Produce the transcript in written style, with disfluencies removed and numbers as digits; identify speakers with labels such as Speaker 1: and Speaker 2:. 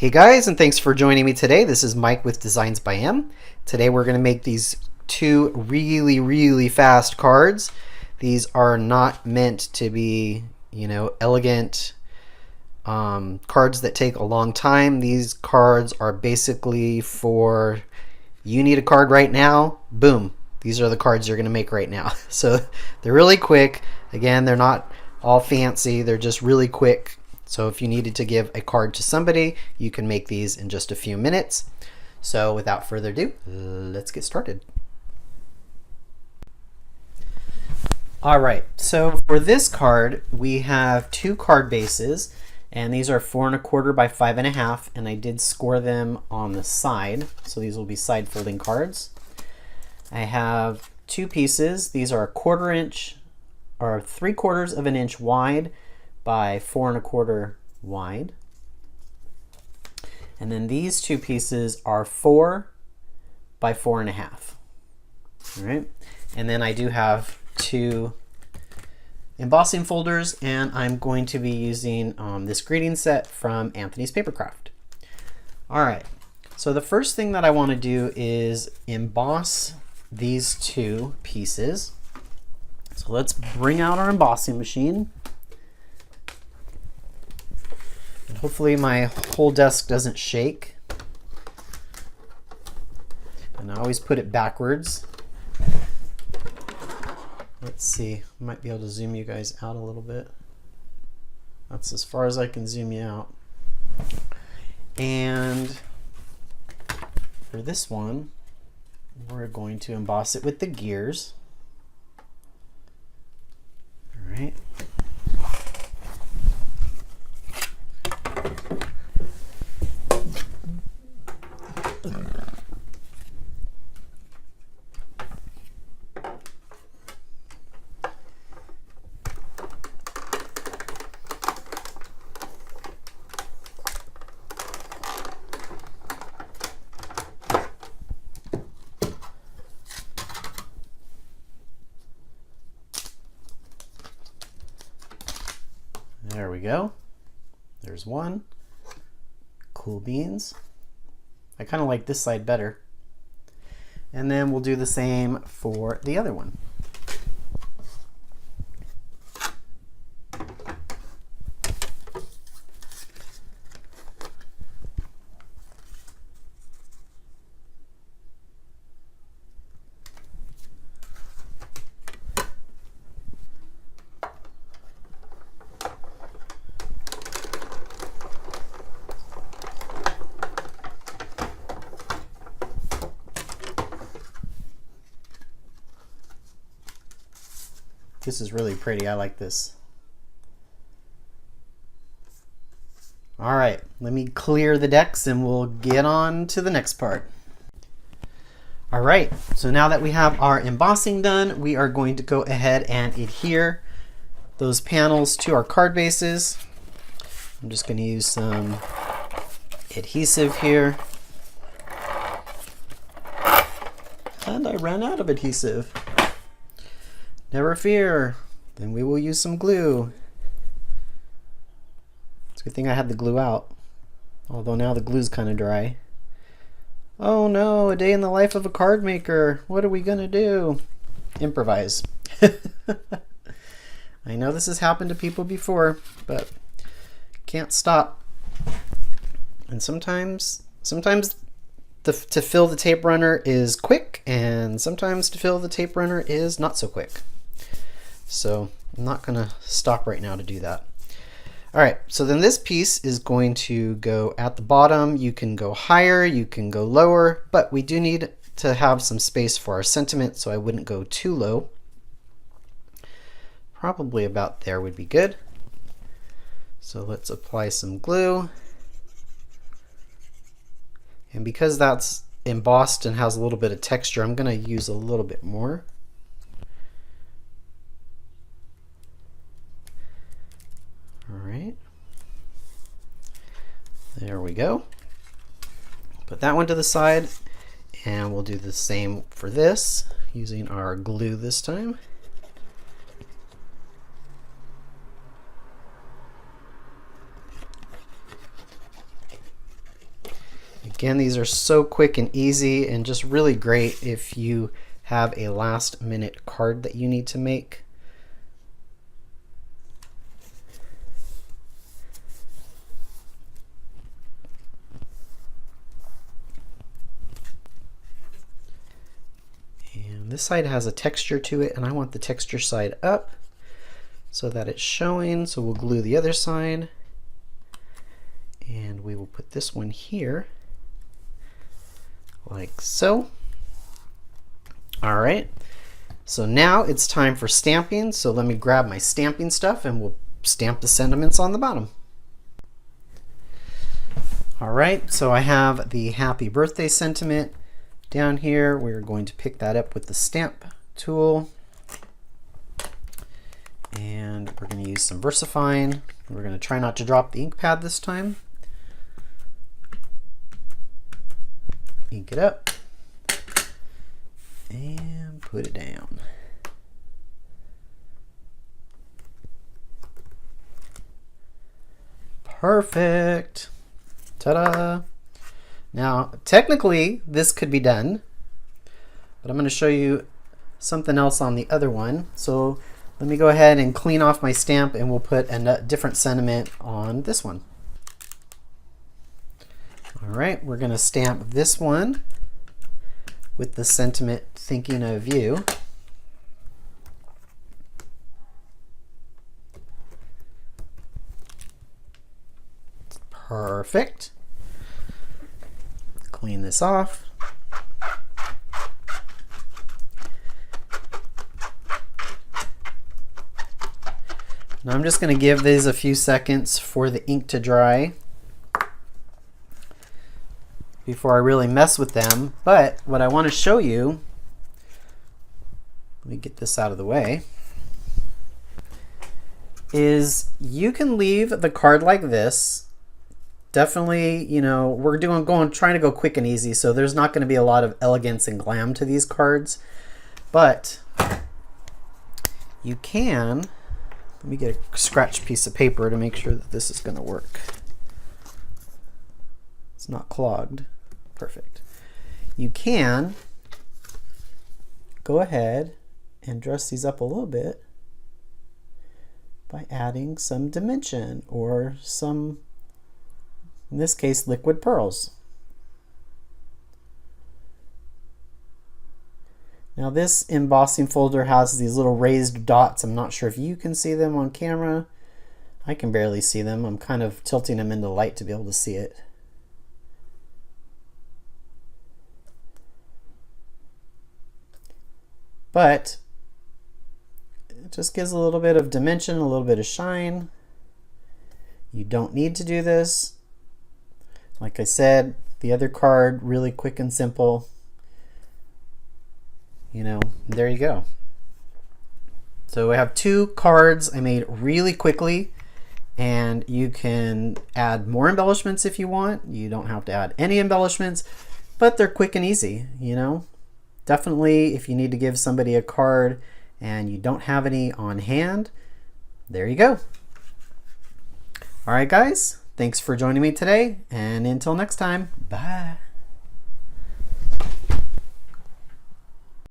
Speaker 1: Hey guys, and thanks for joining me today. This is Mike with Designs by M. Today we're going to make these two really fast cards. These are not meant to be, elegant cards that take a long time. These cards are basically for, you need a card right now, boom. These are the cards you're going to make right now. So they're really quick. Again, they're not all fancy. They're just really quick. So if you needed to give a card to somebody, you can make these in just a few minutes. So without further ado, let's get started. All right, so for this card, we have two card bases, and these are 4 1/4 by 5 1/2, and I did score them on the side, so these will be side folding cards. I have two pieces. These are 1/4 inch or 3/4 of an inch wide by 4 1/4 wide. And then these two pieces are 4 by 4 1/2. All right. And then I do have two embossing folders, and I'm going to be using this greeting set from Anthony's Papercraft. All right. So the first thing that I want to do is emboss these two pieces. So let's bring out our embossing machine. And hopefully my whole desk doesn't shake. And I always put it backwards. Let's see, I might be able to zoom you guys out a little bit. That's as far as I can zoom you out. And for this one, we're going to emboss it with the gears. All right. There we go. There's one. Cool beans. I kind of like this side better. And then we'll do the same for the other one. This is really pretty. I like this. All right, let me clear the decks and we'll get on to the next part. All right, so now that we have our embossing done, we are going to go ahead and adhere those panels to our card bases. I'm just going to use some adhesive here. And I ran out of adhesive. Never fear, then we will use some glue. It's a good thing I had the glue out, although now the glue's kind of dry. Oh no, a day in the life of a card maker. What are we gonna do? Improvise. I know this has happened to people before, but can't stop. And sometimes to fill the tape runner is quick, and sometimes to fill the tape runner is not so quick. So I'm not going to stop right now to do that. All right, so then this piece is going to go at the bottom. You can go higher, you can go lower, but we do need to have some space for our sentiment, so I wouldn't go too low. Probably about there would be good. So let's apply some glue. And because that's embossed and has a little bit of texture, I'm going to use a little bit more. All right. There we go. Put that one to the side, and we'll do the same for this using our glue this time. Again, these are so quick and easy and just really great if you have a last minute card that you need to make. And this side has a texture to it, and I want the texture side up so that it's showing. So we'll glue the other side, and we will put this one here like so. All right, so now it's time for stamping. So let me grab my stamping stuff and we'll stamp the sentiments on the bottom. All right, so I have the happy birthday sentiment down here. We're going to pick that up with the stamp tool. And we're going to use some VersaFine. We're going to try not to drop the ink pad this time. Ink it up and put it down. Perfect. Ta-da! Now, technically, this could be done, but I'm going to show you something else on the other one. So let me go ahead and clean off my stamp, and we'll put a different sentiment on this one. All right, we're going to stamp this one with the sentiment thinking of you. Perfect. Clean this off. Now I'm just going to give these a few seconds for the ink to dry before I really mess with them. But what I want to show you, let me get this out of the way, is you can leave the card like this. Definitely, you know, we're trying to go quick and easy, so there's not going to be a lot of elegance and glam to these cards. But you can, let me get a scratch piece of paper to make sure that this is going to work. It's not clogged. Perfect. You can go ahead and dress these up a little bit by adding some dimension or some, in this case, liquid pearls. Now this embossing folder has these little raised dots. I'm not sure if you can see them on camera. I can barely see them. I'm kind of tilting them into light to be able to see it. But it just gives a little bit of dimension, a little bit of shine. You don't need to do this. Like I said, the other card, really quick and simple. You know, there you go. So I have two cards I made really quickly, and you can add more embellishments if you want. You don't have to add any embellishments, but they're quick and easy, you know. Definitely, if you need to give somebody a card and you don't have any on hand, there you go. All right, guys. Thanks for joining me today, and until next time, bye.